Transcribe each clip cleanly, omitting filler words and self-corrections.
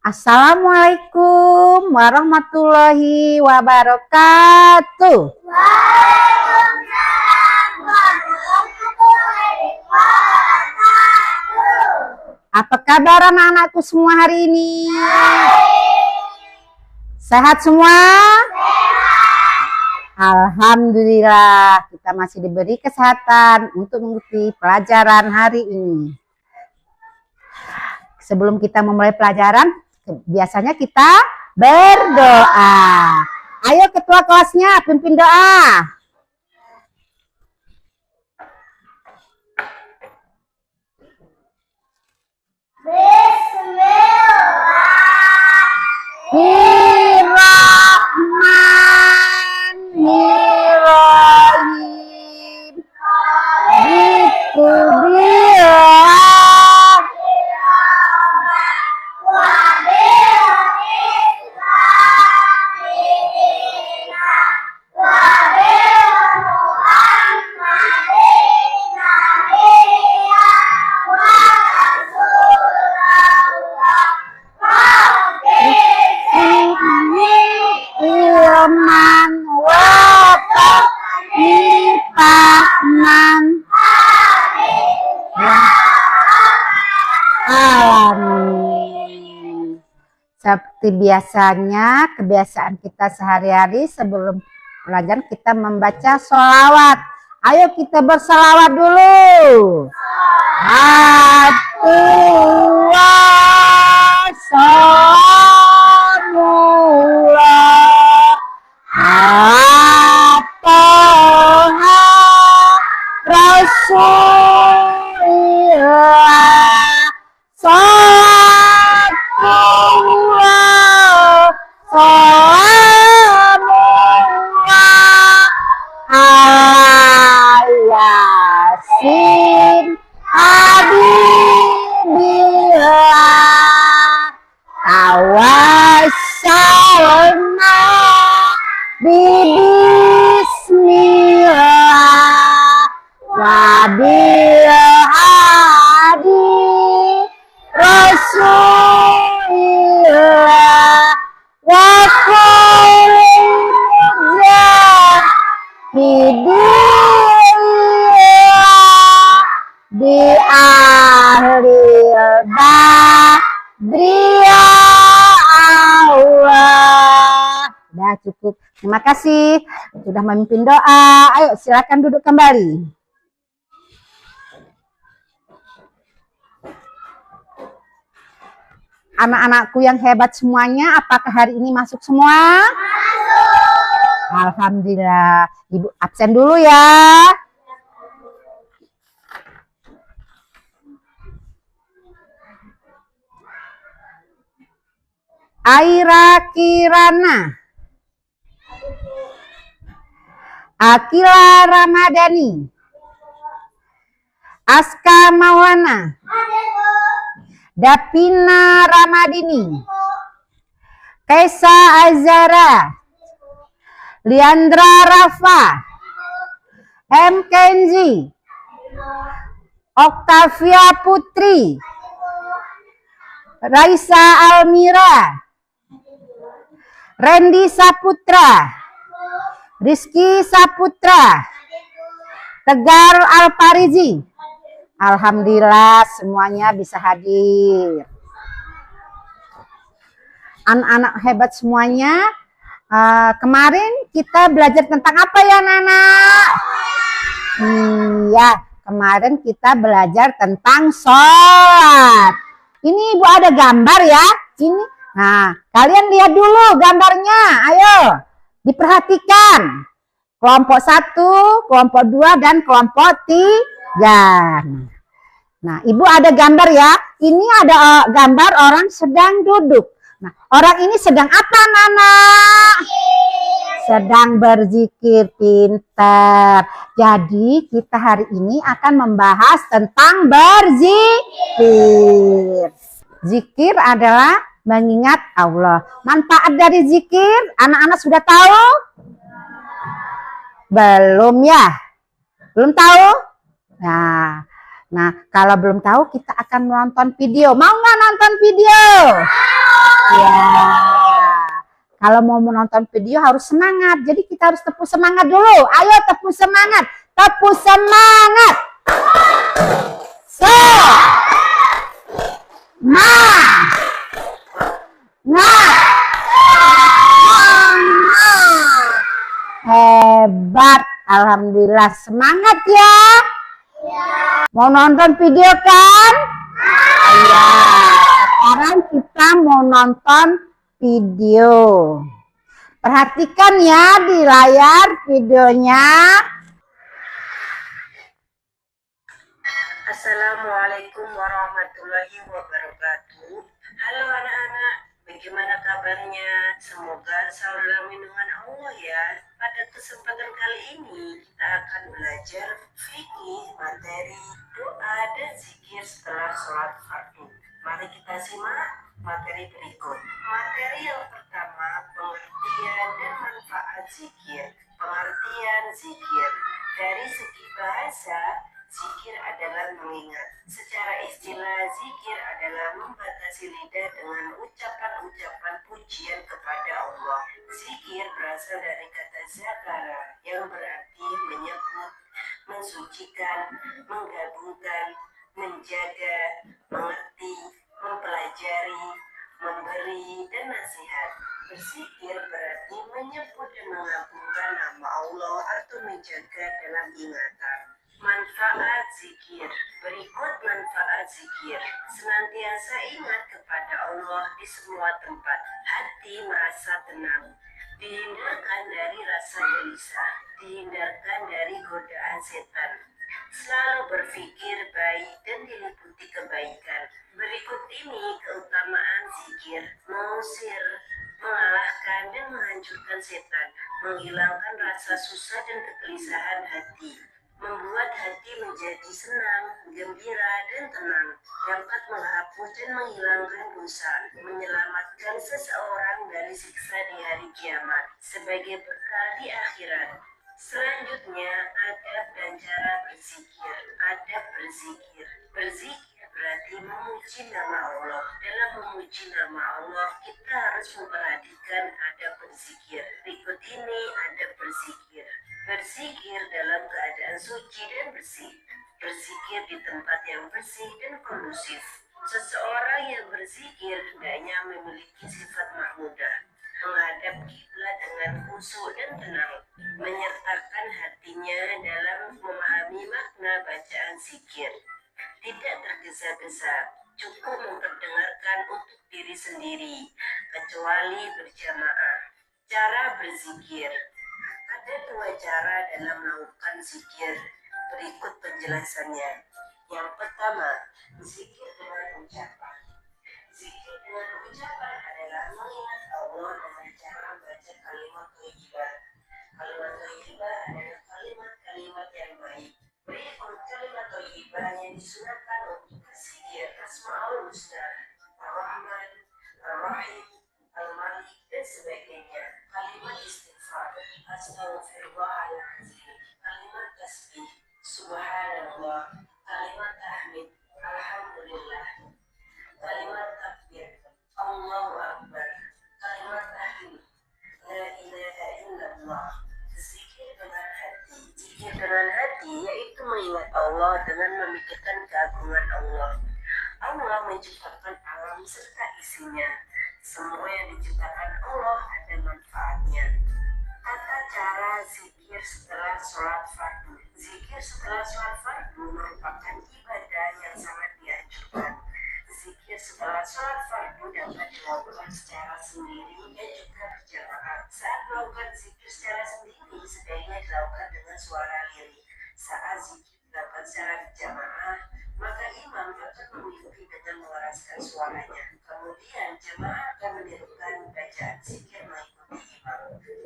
Assalamualaikum warahmatullahi wabarakatuh. Waalaikumsalam warahmatullahi wabarakatuh. Apa kabar anak-anakku semua hari ini? Sehat semua? Alhamdulillah, kita masih diberi kesehatan untuk mengikuti pelajaran hari ini. Sebelum kita memulai pelajaran, biasanya kita berdoa. Ayo ketua kelasnya pimpin doa. Bismillahirrahmanirrahim. Seperti biasanya, kebiasaan kita sehari-hari sebelum pelajaran kita membaca sholawat. Ayo kita bersalawat dulu. Bismillah wabil hadi Rasulillah wa kulillah hidillah di ahlil badriya Allah. Udah cukup. Terima kasih sudah memimpin doa. Ayo silakan duduk kembali. Anak-anakku yang hebat semuanya, apakah hari ini masuk semua? Masuk. Alhamdulillah. Ibu absen dulu ya. Aira Kirana, Akila Ramadhani, Aska Maulana, Dapina Ramadini, Kaisa Azara, Liandra Rafa, M. Kenzi, Oktavia Putri, Raisa Almira, Randy Saputra, Rizky Saputra, Tegar Alparizi. Alhamdulillah semuanya bisa hadir. Anak-anak hebat semuanya. Kemarin kita belajar tentang apa ya anak-anak? Iya, kemarin kita belajar tentang sholat. Ini Ibu ada gambar ya. Ini. Nah, kalian lihat dulu gambarnya. Ayo, diperhatikan. Kelompok 1, kelompok 2, dan kelompok 3. Nah, Ibu ada gambar ya. Ini ada gambar orang sedang duduk. Nah, orang ini sedang apa, Nana? Sedang berzikir, pintar. Jadi, kita hari ini akan membahas tentang berzikir. Zikir adalah mengingat Allah. Manfaat dari zikir, anak-anak sudah tahu? Belum ya? Belum tahu? Nah, kalau belum tahu kita akan menonton video. Mau nggak nonton video? Ya. Kalau mau menonton video harus semangat. Jadi kita harus tepuk semangat dulu. Ayo tepuk semangat. Tepuk semangat. So. Hebat. Alhamdulillah. Semangat ya. Mau nonton video kan? Iya. Sekarang kita mau nonton video. Perhatikan ya di layar videonya. Assalamualaikum warahmatullahi wabarakatuh. Halo anak-anak, bagaimana kabarnya? Semoga selalu dalam lindungan Allah ya. Pada kesempatan kali ini kita akan belajar fikih materi doa dan zikir setelah sholat fardu. Mari kita simak materi berikut. Materi yang pertama, pengertian dan manfaat zikir. Pengertian zikir dari segi bahasa. Zikir adalah mengingat. Secara istilah, zikir adalah membatasi lidah dengan ucapan-ucapan pujian kepada Allah. Zikir berasal dari kata zakara yang berarti menyebut, mensucikan, menggabungkan, menjaga, mengerti, mempelajari, memberi, dan nasihat. Berzikir berarti menyebut dan mengagungkan nama Allah atau menjaga dalam ingatan. Manfaat zikir. Berikut manfaat zikir. Senantiasa ingat kepada Allah di semua tempat. Hati merasa tenang. Dihindarkan dari rasa gelisah. Dihindarkan dari godaan setan. Selalu berpikir baik dan diliputi kebaikan. Berikut ini keutamaan zikir. Mengusir, mengalahkan dan menghancurkan setan. Menghilangkan rasa susah dan kegelisahan hati. Membuat hati menjadi senang, gembira, dan tenang, dapat menghapus dan menghilangkan dosa, menyelamatkan seseorang dari siksa di hari kiamat, sebagai bekal di akhirat. Selanjutnya, adab dan cara berzikir. Adab berzikir. Berzikir berarti memuji nama Allah. Dalam memuji nama Allah, kita harus memperhatikan adab berzikir. Berikut ini adab berzikir. Berzikir dalam keadaan suci dan bersih. Berzikir di tempat yang bersih dan kondusif. Seseorang yang berzikir hendaknya memiliki sifat mahmudah, menghadap kiblat dengan khusyuk dan tenang, menyertakan hatinya dalam memahami makna bacaan zikir. Tidak tergesa-gesa, cukup memperdengarkan untuk diri sendiri, kecuali berjamaah. Cara berzikir. Ada dua cara dalam melakukan zikir. Berikut penjelasannya. Yang pertama, zikir dengan ucapan. Zikir dengan ucapan adalah mengingat Allah dengan cara membaca kalimat thayyibah. Kalimat thayyibah adalah kalimat-kalimat yang baik. Berikut kalimat thayyibah yang disunahkan untuk berzikir Asmaul Husna, Ar-Rahman, Ar-Rahim, Al-Malik, dan sebagainya. Kalimat istighfar, Astaghfirullahaladzim, kalimat tasbih, Subhanallah, kalimat tahmid, Alhamdulillah, kalimat takbir, Allahu Akbar, kalimat tahlil, La ilaha illallah. Zikir dengan hati. Zikir dengan hati yaitu mengingat Allah dengan memikirkan keagungan Allah. Allah menciptakan alam serta isinya. Semua yang diciptakan Allah ada manfaatnya. Tata cara zikir setelah sholat fardu. Zikir setelah sholat fardu merupakan ibadah yang sangat dianjurkan. Zikir setelah sholat fardu dapat dilakukan secara sendiri dan juga berjamaah. Saat melakukan zikir secara sendiri, sebaiknya dilakukan dengan suara lirih. Saat zikir dilakukan secara berjamaah, maka imam akan memimpin dengan mengeraskan suaranya. Kemudian jemaah akan menirukan bacaan zikir mengikuti imam.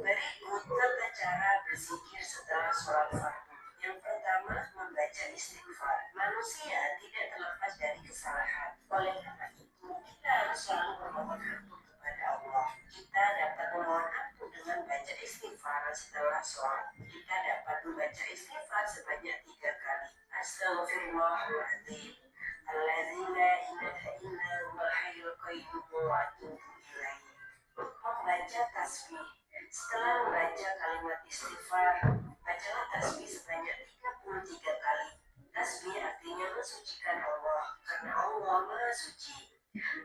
Berikut tata cara berzikir setelah sholat fardu. Yang pertama, membaca istighfar. Manusia tidak terlepas dari kesalahan. Oleh karena itu, kita harus selalu memohon ampun kepada Allah. Kita dapat memohon ampun dengan baca istighfar setelah sholat. Kita dapat membaca istighfar sebanyak 3 kali. Astaghfirullahaladzim, alladzi la ilaha illa huwal hayyul qayyum wa atubu ilaih. tasbih. Setelah membaca kalimat istighfar, bacalah tasbih sebanyak 33 kali. Tasbih artinya mensucikan Allah, karena Allah Maha Suci.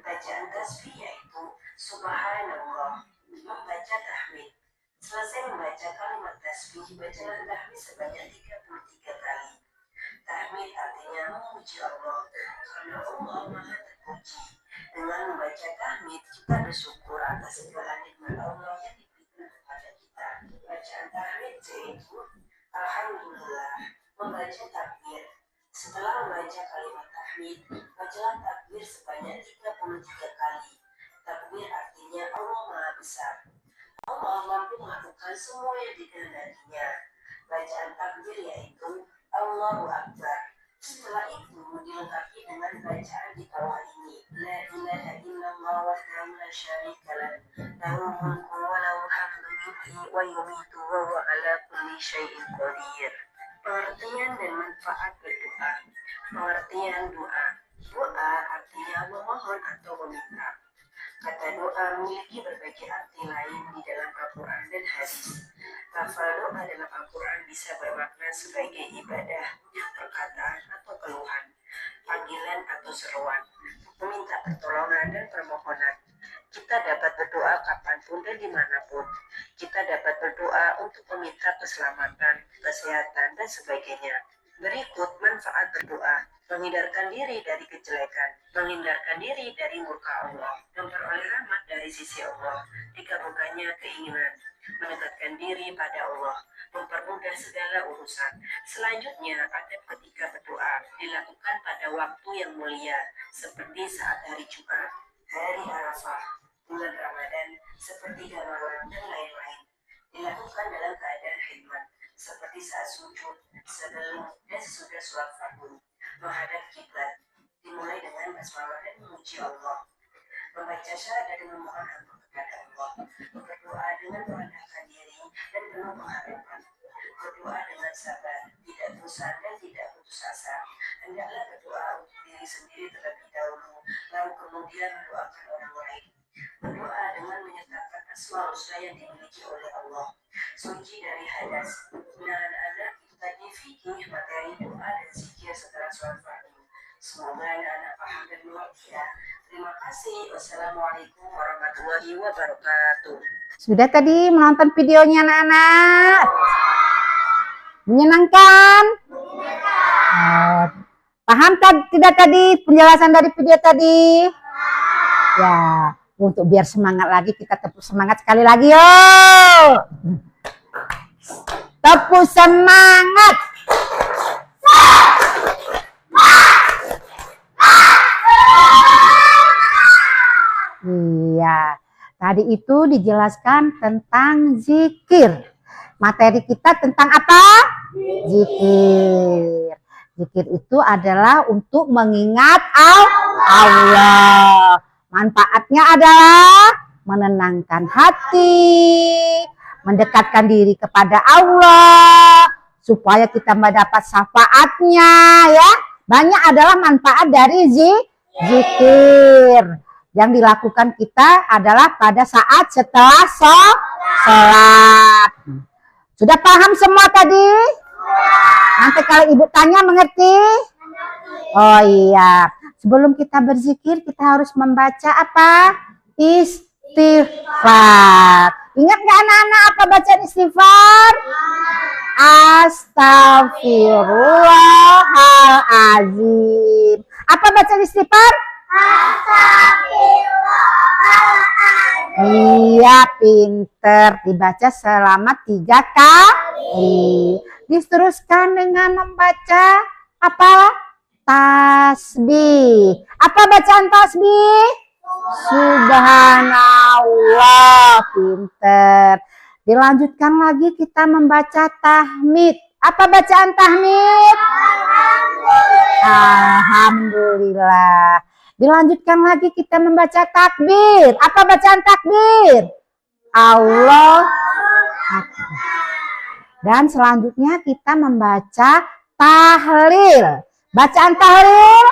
Bacaan tasbih yaitu Subhanallah. Membaca tahmid. Selesai membaca kalimat tasbih, bacalah tahmid sebanyak 33 kali. Tahmid artinya memuji Allah, karena Allah Maha terpuji. Dengan membaca tahmid, kita bersyukur atas segala nikmat Allah yang diberikan kepada kita. Bacaan tahmid yaitu Alhamdulillah. Membaca takbir. Setelah membaca kalimat tahmid, bacalah takbir sebanyak 33 kali. Takbir artinya Allah Maha Besar. Allah mampu melakukan semua yang dikehendakinya. Bacaan takbir yaitu Allahu Akbar. Setelah itu dilengkapi dengan bacaan di bawah ini. La ilaha illallah wahdahu la syarika lah. Lahul mulku wa lahul hamdu yuhyi wa yumiitu wa huwa ala kulli syai'in qadir. Pengertian dan manfaat berdoa. Pengertian doa. Doa artinya memohon atau meminta. Kata doa memiliki berbagai arti lain di dalam Al-Quran dan hadis. Lafal doa dalam Al-Quran bisa bermakna sebagai ibadah, perkataan atau keluhan, panggilan atau seruan, meminta pertolongan dan permohonan. Kita dapat berdoa kapanpun dan dimanapun. Kita dapat berdoa untuk meminta keselamatan, kesehatan, dan sebagainya. Berikut manfaat berdoa. Menghindarkan diri dari kejelekan, menghindarkan diri dari murka Allah, memperoleh rahmat dari sisi Allah, dikabulkannya keinginan, mendekatkan diri pada Allah, mempermudah segala urusan. Selanjutnya, adab ketika berdoa dilakukan pada waktu yang mulia, seperti saat hari Jumat, hari Arafah, bulan Ramadan, sepertiga malam, dan lain-lain. Dilakukan dalam keadaan khidmat, seperti saat sujud, sebelum dan sesudah sholat fardu. Menghadap kiblat, dimulai dengan basmalah dan memuji Allah, membaca syahadat dan memohon ampun kepada Allah, berdoa dengan merendahkan diri dan penuh pengharapan, berdoa dengan sabar, tidak bosan dan tidak putus asa. Hendaklah berdoa untuk diri sendiri terlebih dahulu, lalu kemudian mendoakan orang lain. Berdoa dengan menyatakan asmaul husna yang dimiliki oleh Allah, suci dari hadas. Nah, anak-anak, itu tadi fikih materi doa dan zikir setelah sholat fardu. Semoga anak-anak paham dan mengerti ya. Terima kasih. Wassalamualaikum warahmatullahi wabarakatuh. Sudah tadi menonton videonya anak-anak? Menyenangkan? Paham tidak tadi penjelasan dari video tadi? Ya, untuk biar semangat lagi kita tepuk semangat sekali lagi yuk. Tepuk semangat. Iya, tadi itu dijelaskan tentang zikir. Materi kita tentang apa? Zikir. Zikir itu adalah untuk mengingat Allah. Manfaatnya adalah menenangkan hati, mendekatkan diri kepada Allah, supaya kita mendapat syafaatnya ya. Banyak adalah manfaat dari zikir. Yang dilakukan kita adalah pada saat setelah sholat. Sudah paham semua tadi? Nanti kalau ibu tanya mengerti? Oh iya. Sebelum kita berzikir kita harus membaca apa? Istighfar. Ingat gak anak-anak apa bacaan istighfar? Astagfirullahaladzim. Apa bacaan istighfar? Iya, pinter. Dibaca selama 3 kali. Diteruskan dengan membaca apa? Tasbih. Apa bacaan tasbih? Subhanallah. Pinter. Dilanjutkan lagi kita membaca tahmid. Apa bacaan tahmid? Alhamdulillah. Dilanjutkan lagi kita membaca takbir. Apa bacaan takbir? Allah Akbar. Dan selanjutnya kita membaca tahlil. Bacaan tahlil?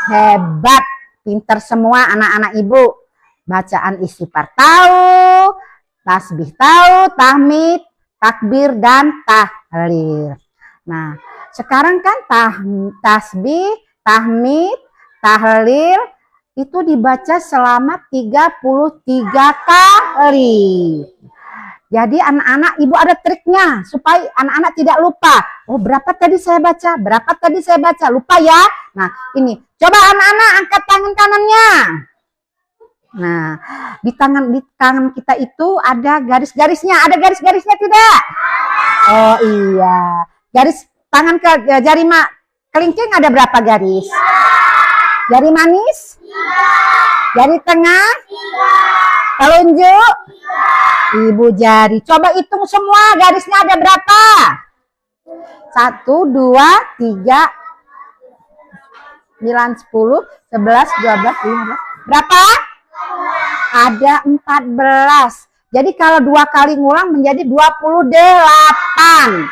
Hebat. Pinter semua anak-anak ibu. Bacaan istighfar tahu, tasbih tahu, tahmid, takbir, dan tahlil. Nah, sekarang kan tasbih, tahmid, tahlil itu dibaca selama 33 kali. Jadi anak-anak ibu ada triknya supaya anak-anak tidak lupa. Oh, berapa tadi saya baca? Berapa tadi saya baca? Lupa ya? Nah, ini. Coba anak-anak angkat tangan kanannya. Nah, di tangan kita itu ada garis-garisnya. Ada garis-garisnya tidak? Oh iya. Garis tangan ke jari kelingking ada berapa garis? Jari manis? Jari tengah? Telunjuk? Ibu jari. Coba hitung semua garisnya ada berapa? 1, 2, 3, 9, 10, 11, 12, 15. Berapa? Ada 14. Jadi kalau 2 kali ngulang menjadi 28.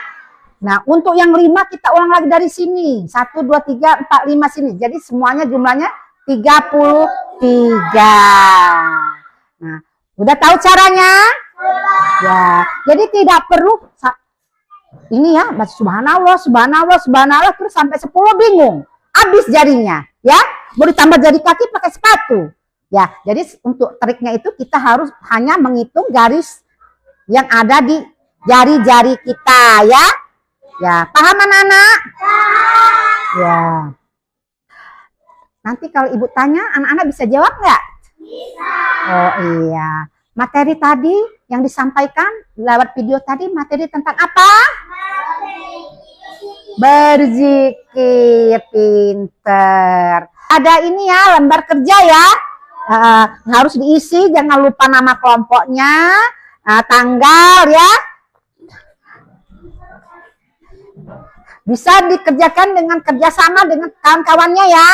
Nah, untuk yang 5 kita ulang lagi dari sini. 1, 2, 3, 4, 5 sini. Jadi semuanya jumlahnya 33. Nah, udah tahu caranya? Ya, jadi tidak perlu ini ya, baca subhanallah, subhanallah, subhanallah terus sampai 10 bingung. Habis jarinya, ya. Mau ditambah jari kaki pakai sepatu. Ya, jadi untuk triknya itu kita harus hanya menghitung garis yang ada di jari-jari kita, ya. Ya, paham anak-anak? Ya. Nanti kalau ibu tanya, anak-anak bisa jawab nggak? Bisa. Oh iya. Materi tadi yang disampaikan lewat video tadi materi tentang apa? Berzikir. Pinter. Ada ini ya, lembar kerja ya. Harus diisi, jangan lupa nama kelompoknya, tanggal ya. Bisa dikerjakan dengan kerjasama dengan kawan-kawannya ya.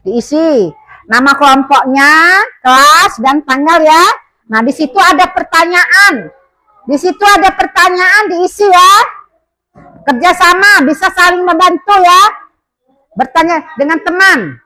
Diisi nama kelompoknya, kelas, dan tanggal ya. Nah, di situ ada pertanyaan. Di situ ada pertanyaan, diisi ya. Kerjasama, bisa saling membantu ya. Bertanya dengan teman.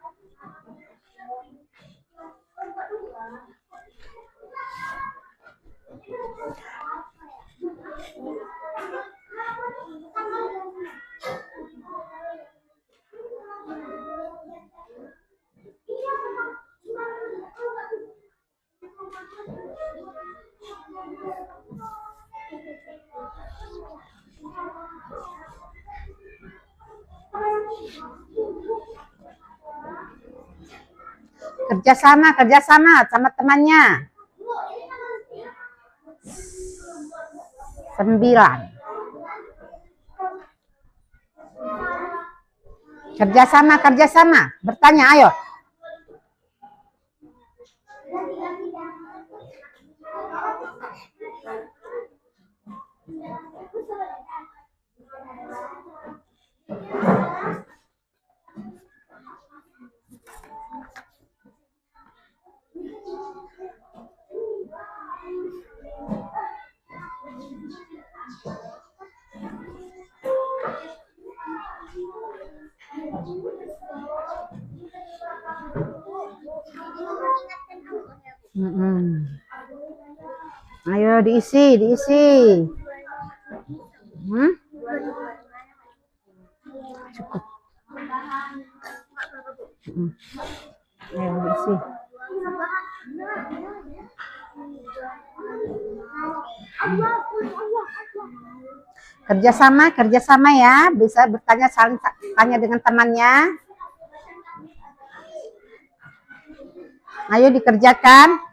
Kerjasama sama temannya. 9. Kerjasama. Bertanya, ayo. Ayo diisi. Cukup. Ayo diisi. Kerjasama ya, bisa bertanya saling tanya dengan temannya. Ayo dikerjakan.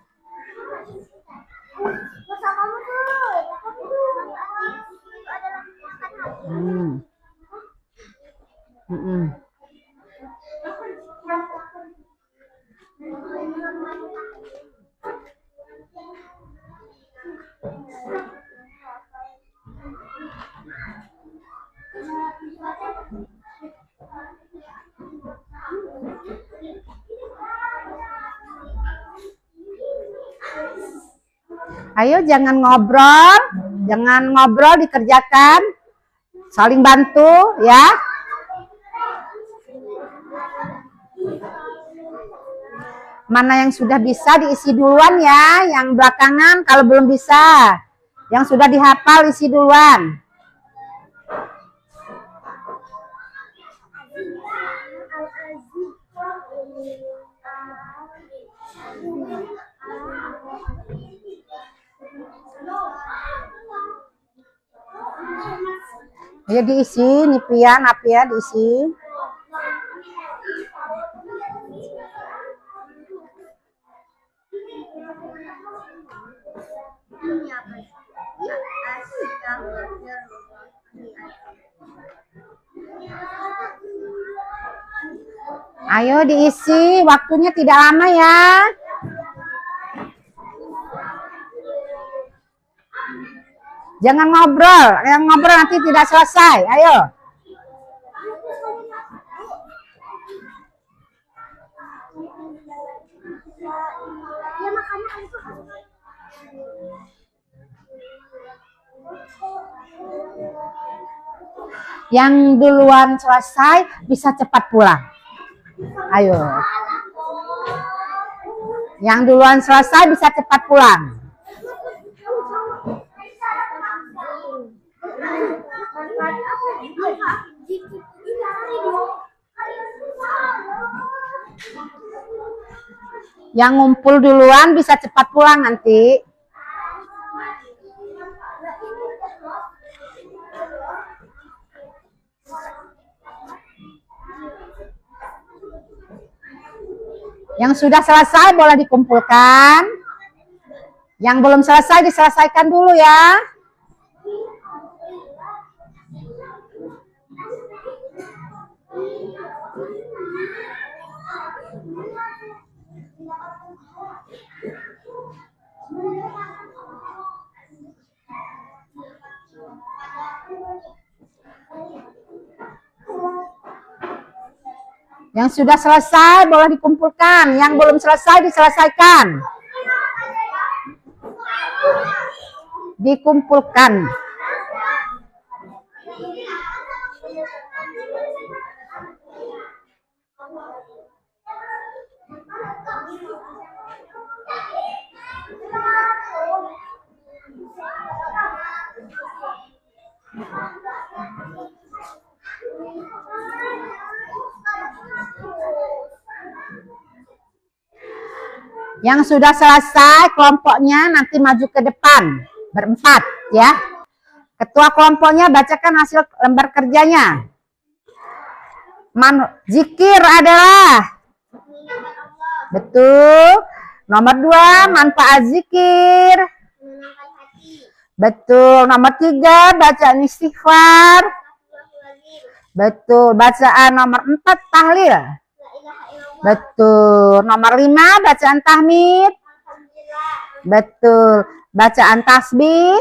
Ayo jangan ngobrol. Jangan ngobrol, dikerjakan. Saling bantu ya. Mana yang sudah bisa diisi duluan ya, yang belakangan kalau belum bisa. Yang sudah dihafal isi duluan. Ya diisi, Nipia, Napia diisi. Ayo diisi, waktunya tidak lama ya. Jangan ngobrol, yang ngobrol nanti tidak selesai. Ayo. Yang duluan selesai bisa cepat pulang. Ayo. Yang duluan selesai bisa cepat pulang. Yang ngumpul duluan bisa cepat pulang nanti. Yang sudah selesai boleh dikumpulkan. Yang belum selesai diselesaikan dulu ya. Yang sudah selesai boleh dikumpulkan, yang belum selesai diselesaikan. Dikumpulkan. Yang sudah selesai kelompoknya nanti maju ke depan berempat ya. Ketua kelompoknya bacakan hasil lembar kerjanya. Zikir adalah betul. Nomor 2 manfaat zikir. Betul. Nomor 3 bacaan istighfar. Betul. Bacaan nomor 4 tahlil. Betul. Nomor 5 bacaan tahmid. Betul. Bacaan tasbih.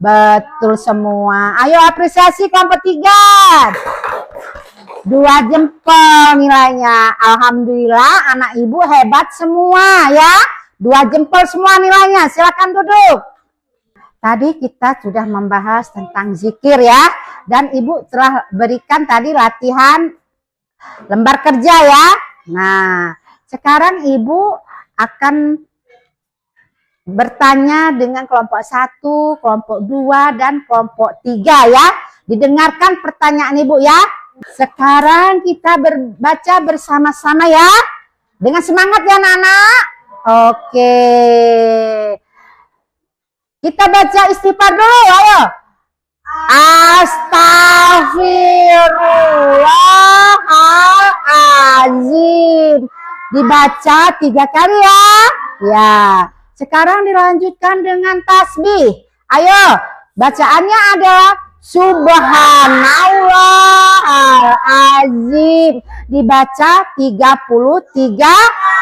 Betul semua. Ayo apresiasi kelompok 3. 2 jempol nilainya. Alhamdulillah anak ibu hebat semua ya. 2 jempol semua nilainya. Silakan duduk. Tadi kita sudah membahas tentang zikir ya. Dan ibu telah berikan tadi latihan lembar kerja ya. Nah, sekarang ibu akan bertanya dengan kelompok 1, kelompok 2, dan kelompok 3 ya. Didengarkan pertanyaan ibu ya. Sekarang kita baca bersama-sama ya. Dengan semangat ya anak-anak. Oke. Kita baca istighfar dulu, ayo. Astaghfirullahaladzim. Dibaca 3 kali ya. Ya. Sekarang dilanjutkan dengan tasbih. Ayo. Bacaannya adalah Subhanallahal-azim. Dibaca 33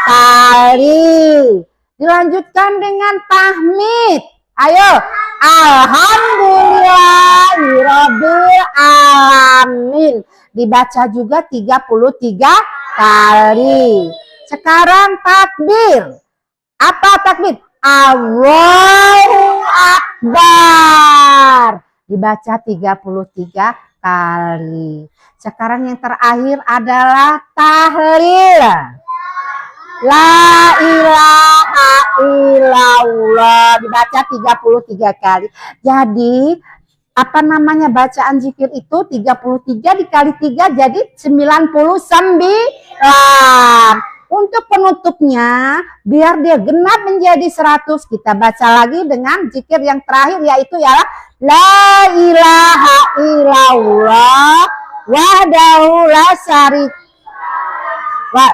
kali. Dilanjutkan dengan tahmid. Ayo. Alhamdulillahirabbil alamin. Dibaca juga 33 kali. Sekarang takbir. Apa takbir? Allahu Akbar. dibaca 33 kali. Sekarang yang terakhir adalah tahlil. La ilaha illallah dibaca 33 kali. Jadi apa namanya bacaan zikir itu 33 dikali 3 jadi 99. Untuk penutupnya biar dia genap menjadi 100 kita baca lagi dengan zikir yang terakhir yaitu ialah la ilaha illallah wahdahu la syarika.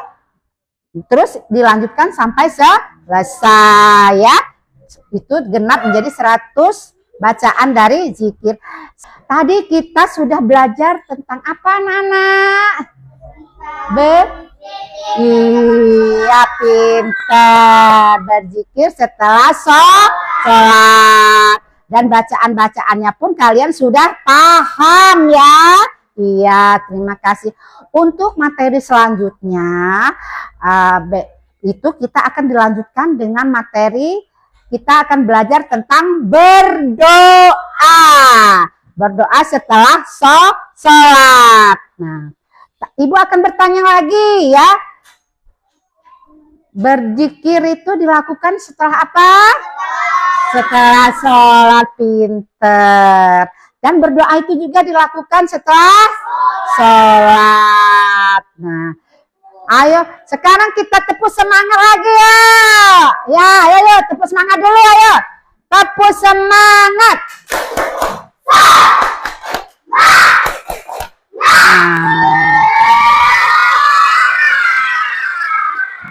Terus dilanjutkan sampai selesai ya. Itu genap menjadi 100 bacaan dari zikir. Tadi kita sudah belajar tentang apa anak-anak? Iya pintar. Berzikir setelah sholat. Dan bacaan-bacaannya pun kalian sudah paham ya. Iya, terima kasih. Untuk materi selanjutnya, itu kita akan dilanjutkan dengan materi, kita akan belajar tentang berdoa. Berdoa setelah sholat. Nah, Ibu akan bertanya lagi ya. Berzikir itu dilakukan setelah apa? Setelah sholat, pinter. Dan berdoa itu juga dilakukan setelah sholat. Nah, ayo sekarang kita tepuk semangat lagi ya. Ya, ayo tepuk semangat dulu ayo. Tepuk semangat.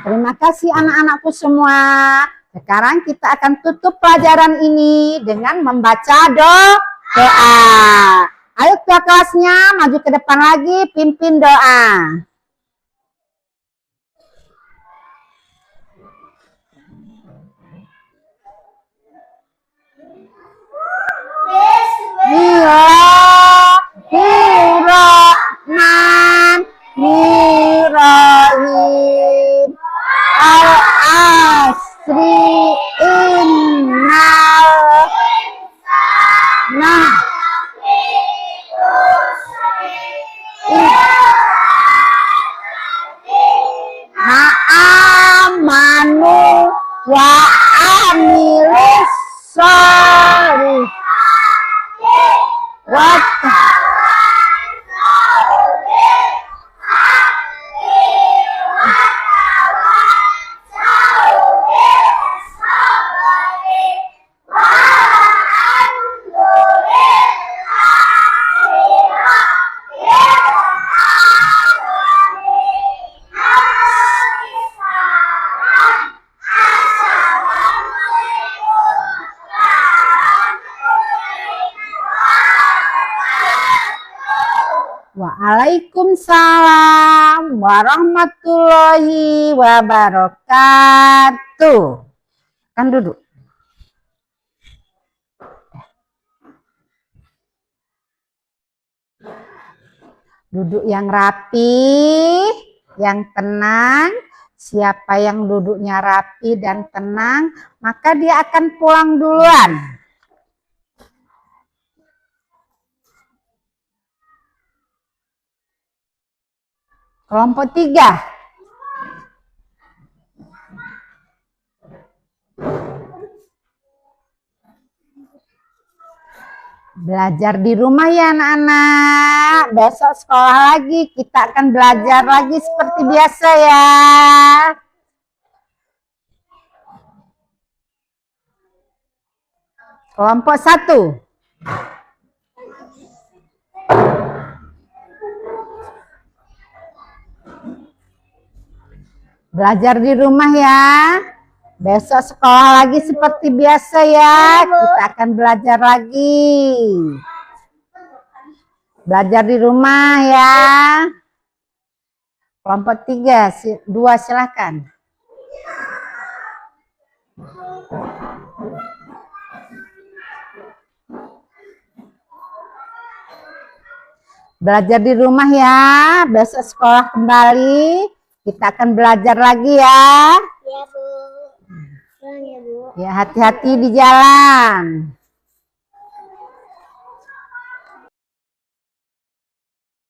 Terima kasih anak-anakku semua. Sekarang kita akan tutup pelajaran ini dengan membaca doa. Ayo ke kelasnya, maju ke depan lagi, pimpin doa. Bismillahirrahmanirrahim. Al-asri innal amanu wa amilus solihati Waalaikumsalam warahmatullahi wabarakatuh. Kan duduk. Duduk yang rapi, yang tenang. Siapa yang duduknya rapi dan tenang, maka dia akan pulang duluan. Kelompok 3. Belajar di rumah ya anak-anak. Besok sekolah lagi, kita akan belajar lagi seperti biasa ya. Kelompok 1. Belajar di rumah ya. Besok sekolah lagi seperti biasa ya. Kita akan belajar lagi. Belajar di rumah ya. Kelompok 3, 2 silakan. Belajar di rumah ya. Besok sekolah kembali. Kita akan belajar lagi ya. Ya, Bu. Pulang ya, Bu. Ya, hati-hati di jalan.